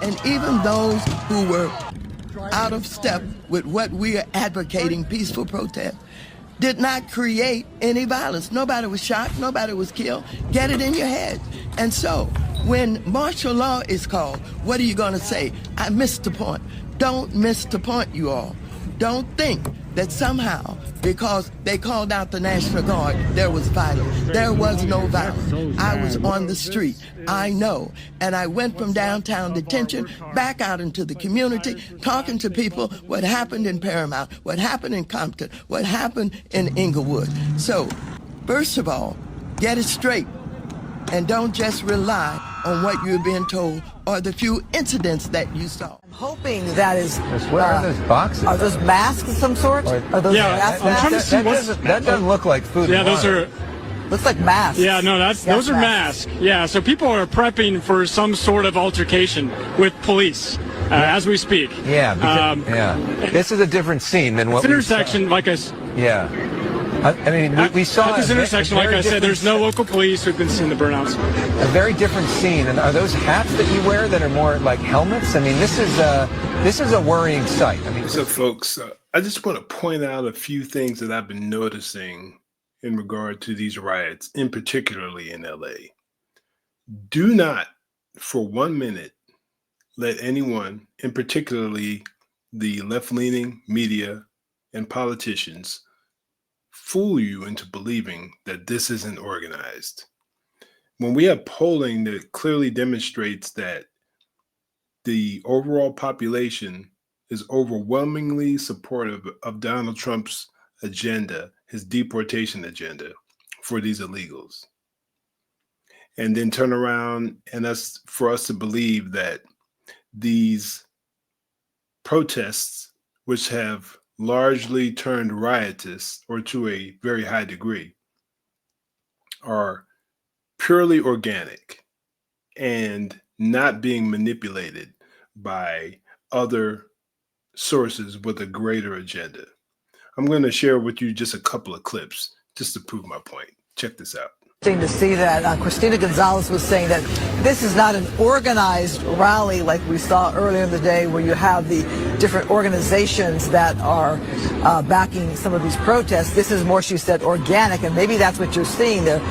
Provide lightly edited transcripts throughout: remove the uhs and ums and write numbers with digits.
And even those who were out of step with what we are advocating, peaceful protest, did not create any violence. Nobody was shot, nobody was killed. Get it in your head. And so when martial law is called, what are you going to say? I missed the point. Don't miss the point, you all. Don't think that somehow, because they called out the National Guard, there was violence. There was no violence. I was on the street. I know. And I went from downtown detention back out into the community, talking to people what happened in Paramount, what happened in Compton, what happened in Inglewood. So, first of all, get it straight. And don't just rely on what you're being told or the few incidents that you saw. I'm hoping that is. What are those boxes? Are those masks of some sort? Are those gas masks? That doesn't look like food. Yeah, those are. Looks like masks. Yeah, no, those are masks. Yeah, so people are prepping for some sort of altercation with police as we speak. Yeah, This is a different scene than what this intersection, like I. Yeah. I mean, we saw at this intersection, like I said, there's no local police. We've been seeing the burnouts. A very different scene. And are those hats that you wear that are more like helmets? I mean, this is a worrying sight. I mean, so folks, I just want to point out a few things that I've been noticing in regard to these riots, in particularly in LA. Do not, for 1 minute, let anyone, in particularly the left-leaning media and politicians, fool you into believing that this isn't organized. When we have polling that clearly demonstrates that the overall population is overwhelmingly supportive of Donald Trump's agenda, his deportation agenda for these illegals, and then turn around and for us to believe that these protests, which have largely turned riotous, or to a very high degree, are purely organic and not being manipulated by other sources with a greater agenda. I'm going to share with you just a couple of clips just to prove my point. Check this out. To see that Christina Gonzalez was saying that this is not an organized rally like we saw earlier in the day, where you have the different organizations that are backing some of these protests. This is more, she said, organic, and maybe that's what you're seeing there.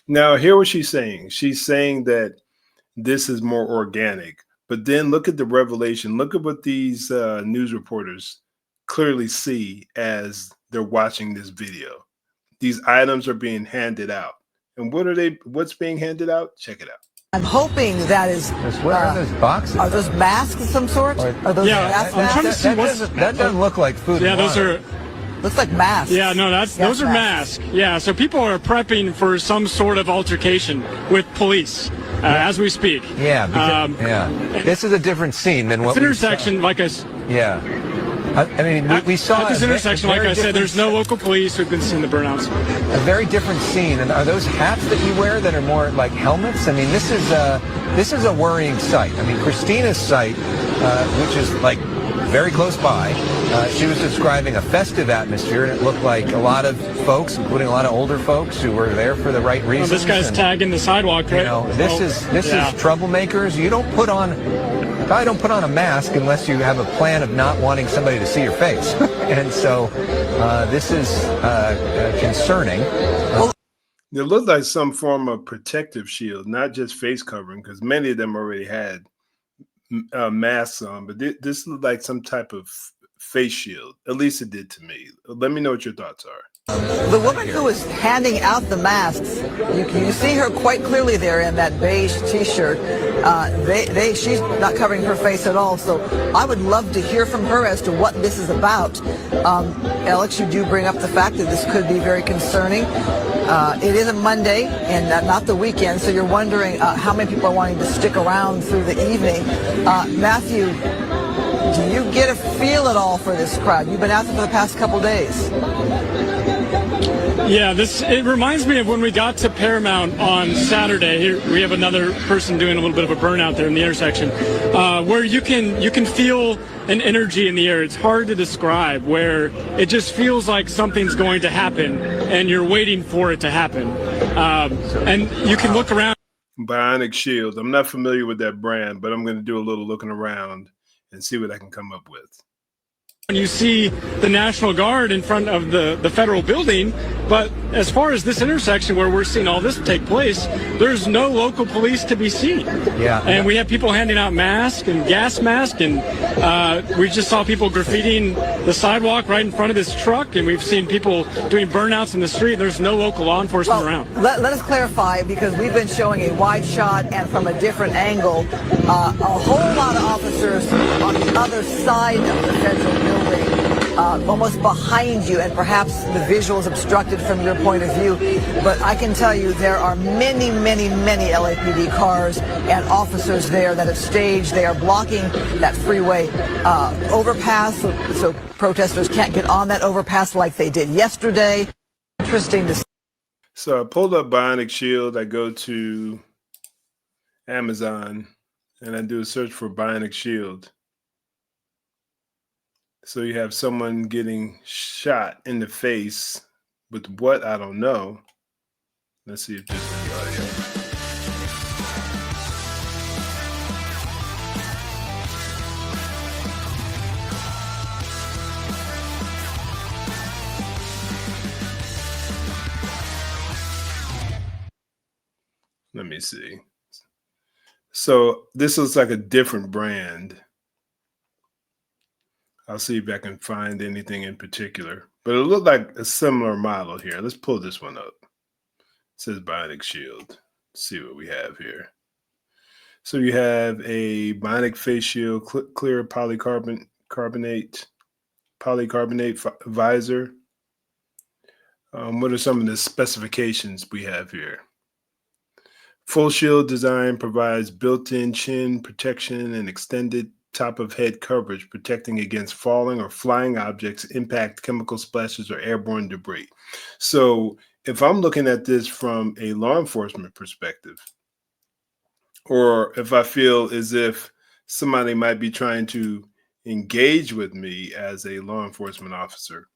Now, hear what she's saying. She's saying that this is more organic, but then look at the revelation. Look at what these news reporters clearly see as they're watching this video. These items are being handed out. And what's being handed out? Check it out. I'm hoping that is. What are those boxes? Are those masks of some sort? Are those gas masks? I'm trying to see that doesn't look like food. Yeah, those are. Looks like masks. Yeah, no, those are masks. Yeah, so people are prepping for some sort of altercation with police as we speak. Yeah, This is a different scene than what this intersection, like I. Yeah. I mean, we saw at this intersection, like I said, there's no local police. We've been seeing the burnouts. A very different scene. And are those hats that you wear that are more like helmets? I mean, this is a worrying sight. I mean, Christina's site, which is like very close by, she was describing a festive atmosphere, and it looked like a lot of folks, including a lot of older folks, who were there for the right reasons. This guy's tagging the sidewalk, right? You know, this is troublemakers. You don't probably don't put on a mask unless you have a plan of not wanting somebody to see your face. And so this is concerning. It looked like some form of protective shield, not just face covering, because many of them already had masks on, but this looked like some type of face shield. At least it did to me. Let me know what your thoughts are. The woman who is handing out the masks, you see her quite clearly there in that beige T-shirt. She's not covering her face at all, so I would love to hear from her as to what this is about. Alex, you do bring up the fact that this could be very concerning. It is a Monday and not the weekend, so you're wondering how many people are wanting to stick around through the evening. Matthew, do you get a feel at all for this crowd? You've been out there for the past couple days. Yeah, it reminds me of when we got to Paramount on Saturday. Here we have another person doing a little bit of a burnout there in the intersection, where you can feel an energy in the air. It's hard to describe, where it just feels like something's going to happen and you're waiting for it to happen. And you can look around. Bionic Shield. I'm not familiar with that brand, but I'm going to do a little looking around and see what I can come up with. When you see the National Guard in front of the federal building, but as far as this intersection where we're seeing all this take place, there's no local police to be seen. Yeah. And we have people handing out masks and gas masks, and we just saw people graffitiing the sidewalk right in front of this truck, and we've seen people doing burnouts in the street. There's no local law enforcement around. Let us clarify, because we've been showing a wide shot and from a different angle, a whole lot of officers on the other side of the federal building, almost behind you, and perhaps the visual is obstructed from your point of view. But I can tell you there are many, many, many LAPD cars and officers there that have staged. They are blocking that freeway overpass, so protesters can't get on that overpass like they did yesterday. Interesting to see. So I pulled up Bionic Shield. I go to Amazon and I do a search for Bionic Shield. So you have someone getting shot in the face with what? I don't know. Let's see if this is the audio. Let me see. So this looks like a different brand. I'll see if I can find anything in particular, but it looked like a similar model here. Let's pull this one up. It says Bionic Shield. Let's see what we have here. So you have a Bionic Face Shield, clear polycarbonate visor. What are some of the specifications we have here? Full shield design provides built-in chin protection and extended top of head coverage, protecting against falling or flying objects, impact, chemical splashes, or airborne debris. So if I'm looking at this from a law enforcement perspective, or if I feel as if somebody might be trying to engage with me as a law enforcement officer,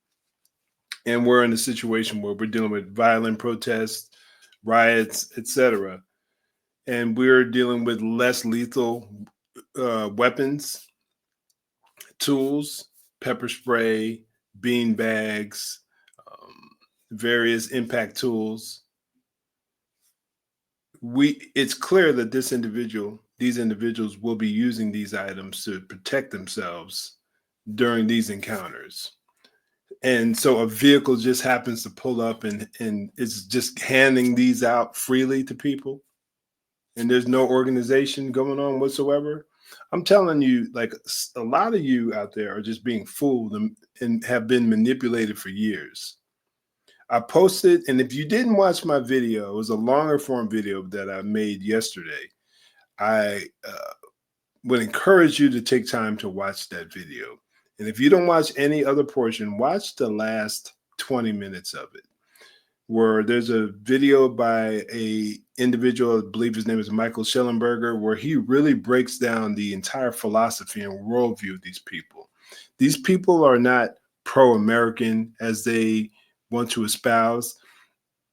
and we're in a situation where we're dealing with violent protests, riots, etc., and we're dealing with less lethal weapons, tools, pepper spray, bean bags, various impact tools. It's clear that these individuals will be using these items to protect themselves during these encounters. And so a vehicle just happens to pull up and it's just handing these out freely to people, and there's no organization going on whatsoever. I'm telling you, like, a lot of you out there are just being fooled and have been manipulated for years. I posted, and if you didn't watch my video, it was a longer form video that I made yesterday. I would encourage you to take time to watch that video. And if you don't watch any other portion, watch the last 20 minutes of it, where there's a video by a individual, I believe his name is Michael Schellenberger, where he really breaks down the entire philosophy and worldview of these people. These people are not pro-American as they want to espouse.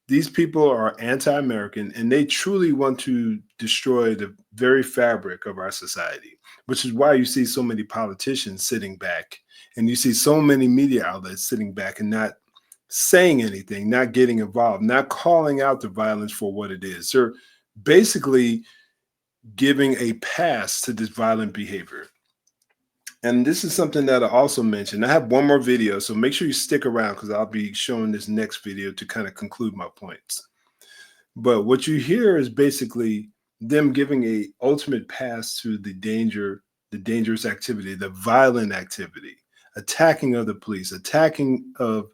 These people are anti-American, and they truly want to destroy the very fabric of our society, which is why you see so many politicians sitting back, and you see so many media outlets sitting back and not saying anything, not getting involved, not calling out the violence for what it is. They're basically giving a pass to this violent behavior. And this is something that I also mentioned. I have one more video, so make sure you stick around because I'll be showing this next video to kind of conclude my points. But what you hear is basically them giving a ultimate pass to the dangerous activity, the violent activity, attacking of the police, attacking of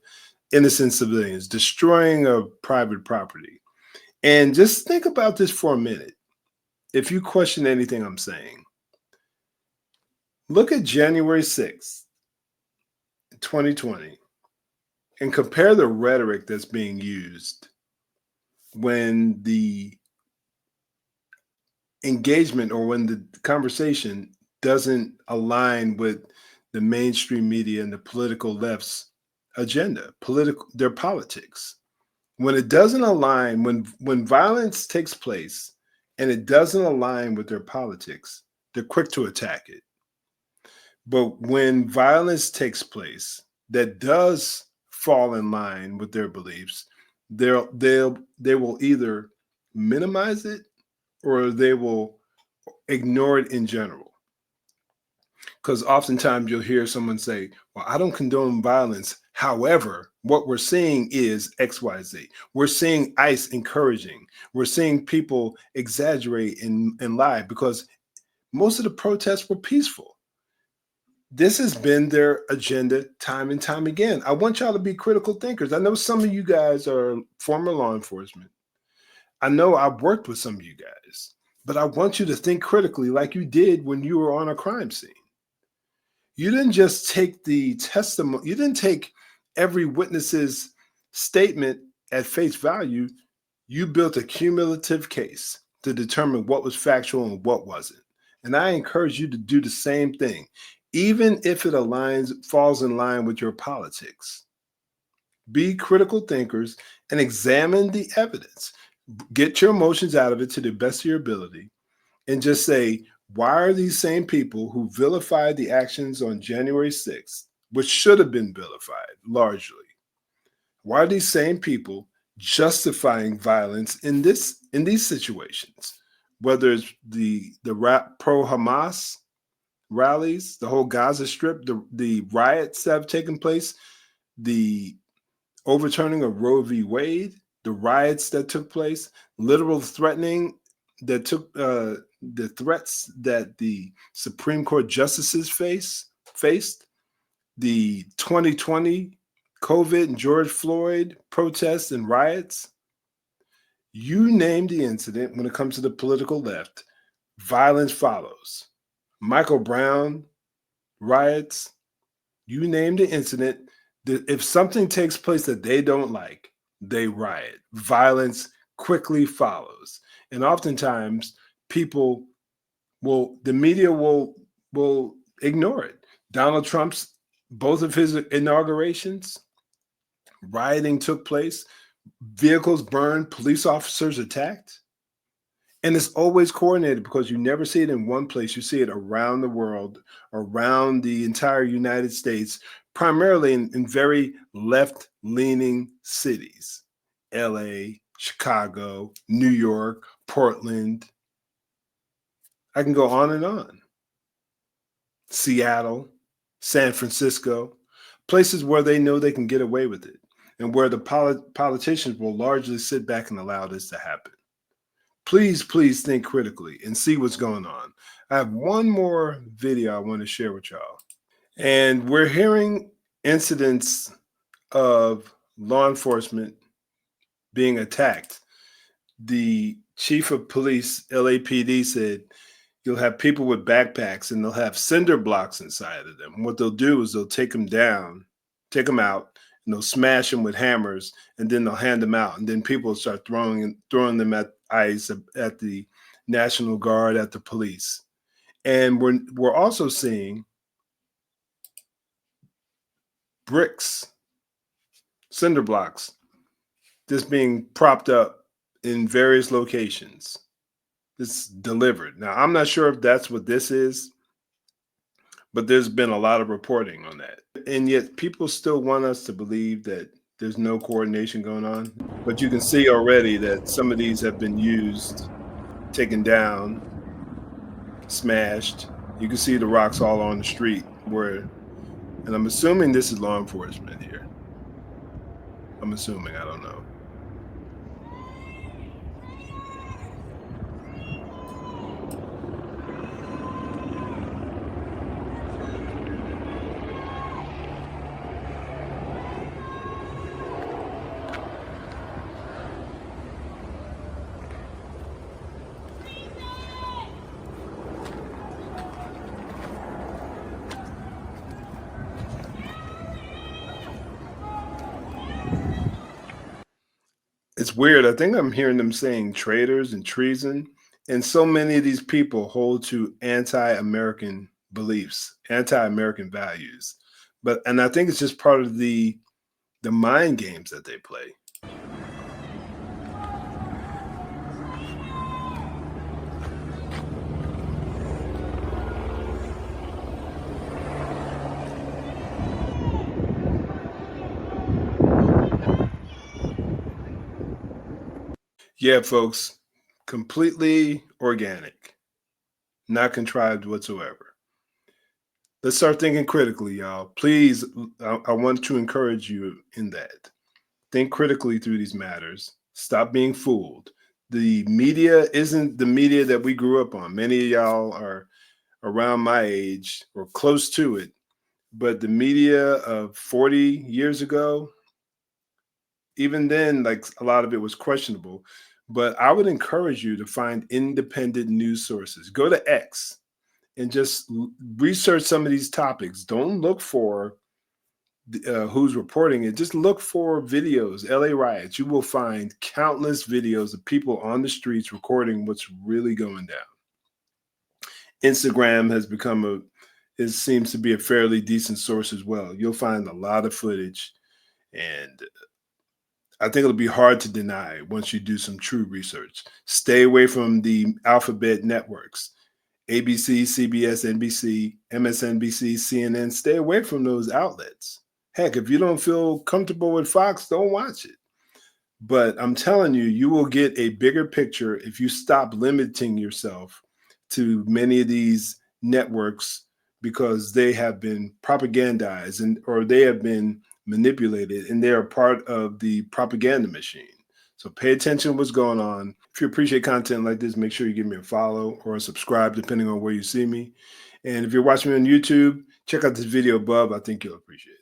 innocent civilians, destroying of private property. And just think about this for a minute. If you question anything I'm saying, look at January 6th, 2020, and compare the rhetoric that's being used when the engagement or when the conversation doesn't align with the mainstream media and the political left's agenda, their politics. When it doesn't align, when violence takes place and it doesn't align with their politics, they're quick to attack it. But when violence takes place that does fall in line with their beliefs, they will either minimize it or they will ignore it in general. Because oftentimes you'll hear someone say, well, I don't condone violence. However, what we're seeing is XYZ. We're seeing ICE encouraging. We're seeing people exaggerate and lie because most of the protests were peaceful. This has been their agenda time and time again. I want y'all to be critical thinkers. I know some of you guys are former law enforcement. I know I've worked with some of you guys, but I want you to think critically like you did when you were on a crime scene. You didn't just take the testimony, you didn't take every witness's statement at face value. You built a cumulative case to determine what was factual and what wasn't. And I encourage you to do the same thing, even if it falls in line with your politics. Be critical thinkers and examine the evidence. Get your emotions out of it to the best of your ability and just say, why are these same people who vilified the actions on January 6th, which should have been vilified largely, why are these same people justifying violence in these situations? Whether it's the pro-Hamas rallies, the whole Gaza Strip, the riots that have taken place, the overturning of Roe v. Wade, the riots that took place, literal threatening that took the threats that the Supreme Court justices faced, the 2020 COVID and George Floyd protests and riots. You name the incident. When it comes to the political left, violence follows. Michael Brown riots, you name the incident. If something takes place that they don't like, they riot. Violence quickly follows. And oftentimes the media will ignore it. Donald Trump's, both of his inaugurations, rioting took place, vehicles burned, police officers attacked. And it's always coordinated because you never see it in one place. You see it around the world, around the entire United States, primarily in very left-leaning cities. LA, Chicago, New York, Portland. I can go on and on. Seattle, San Francisco, places where they know they can get away with it and where the politicians will largely sit back and allow this to happen. Please, please think critically and see what's going on. I have one more video I want to share with y'all. And we're hearing incidents of law enforcement being attacked. The chief of police, LAPD, said you'll have people with backpacks and they'll have cinder blocks inside of them. And what they'll do is they'll take them out, and they'll smash them with hammers, and then they'll hand them out. And then people will start throwing them at ICE, at the National Guard, at the police. And we're also seeing bricks, cinder blocks, just being propped up in various locations. It's delivered. Now, I'm not sure if that's what this is, but there's been a lot of reporting on that. And yet people still want us to believe that there's no coordination going on. But you can see already that some of these have been used, taken down, smashed. You can see the rocks all on the street and I'm assuming this is law enforcement here. I'm assuming, I don't know. It's weird. I think I'm hearing them saying traitors and treason. And so many of these people hold to anti-American beliefs, anti-American values. And I think it's just part of the mind games that they play. Yeah, folks, completely organic, not contrived whatsoever. Let's start thinking critically, y'all. Please, I want to encourage you in that. Think critically through these matters. Stop being fooled. The media isn't the media that we grew up on. Many of y'all are around my age or close to it, but the media of 40 years ago, even then, like a lot of it was questionable. But I would encourage you to find independent news sources. Go to X and just research some of these topics. Don't look for who's reporting it. Just look for videos, LA riots. You will find countless videos of people on the streets recording what's really going down. Instagram has become it seems to be a fairly decent source as well. You'll find a lot of footage, and I think it'll be hard to deny once you do some true research. Stay away from the alphabet networks. ABC, CBS, NBC, MSNBC, CNN. Stay away from those outlets. Heck, if you don't feel comfortable with Fox, don't watch it. But I'm telling you, you will get a bigger picture if you stop limiting yourself to many of these networks, because they have been propagandized or they have been manipulated, and they are part of the propaganda machine. So pay attention to what's going on. If you appreciate content like this, make sure you give me a follow or a subscribe, depending on where you see me. And if you're watching me on YouTube, check out this video above. I think you'll appreciate it.